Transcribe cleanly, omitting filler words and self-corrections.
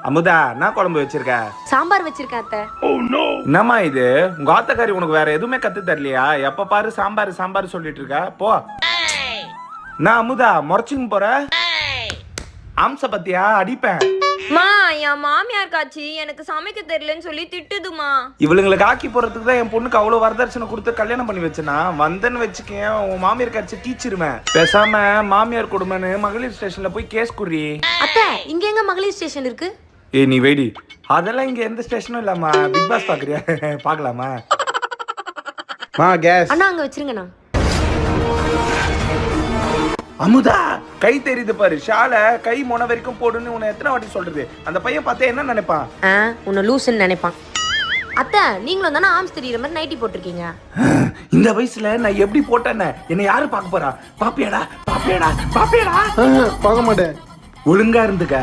அமுதா, என்ன குழம்பு வச்சிருக்க? சாம்பார் வச்சிருக்கேன் அத்தை. என்னம்மா இது? உங்க ஆத்தக்காரி உனக்கு வேற எதுவுமே கத்து தரலையா? எப்ப பாரு சாம்பார் சாம்பார் சொல்லிட்டு இருக்க. போ. நான் அமுதா முறைச்சுன்னு போற. ஆம்ச பத்தியா அடிப்பேன். மா, என் மாமியார் காட்சி எனக்கு சமைக்க தெரியலன்னு சொல்லி திட்டுதுமா. இவளுங்களுக்கு ஆக்கி போறதுக்கு தான் என் பொண்ணுக்கு அவ்வளவு வரதட்சணை கொடுத்து கல்யாணம் பண்ணி வச்சனா. வந்தேன்னு வச்சுக்கேன், உன் மாமியார் காட்சி டீச்சிருவேன். பேசாம மாமியார் கொடுமைன்னு மகளிர் ஸ்டேஷன்ல போய் கேஸ் குடுறி. அத்தை, இங்க எங்க மகளிர் ஸ்டேஷன் இருக்கு? ஏய் நீ வெயிடி. அதெல்லாம் இங்க எந்த ஸ்டேஷனும் இல்லாமா. பிக் பாஸ் பாக்குறியா? பாக்கலாமா? கேஸ் அண்ணா அங்க வச்சிருங்கண்ணா. அமுதா, கை தெரியுது பாரு. ஷால கை மொன வரைக்கும் போடுன்னு உன்னை எத்தனை வாட்டி சொல்றது? அந்த பையன் பார்த்தா என்ன நினைப்பான்? உன்னை லூசுன்னு நினைப்பான். அத்தை, நீங்களும் தானே ஆம்ஸ் தெரியுற மாதிரி நைட்டி போட்டிருக்கீங்க. இந்த வயசுல நான் எப்படி போட்டேன்னு என்னை யாரு பார்க்க போறா? பாப்பியாடா பாப்பியாடா பாப்பியாடா. பார்க்க மாட்டேன். ஒழுங்கா இருந்துக்க.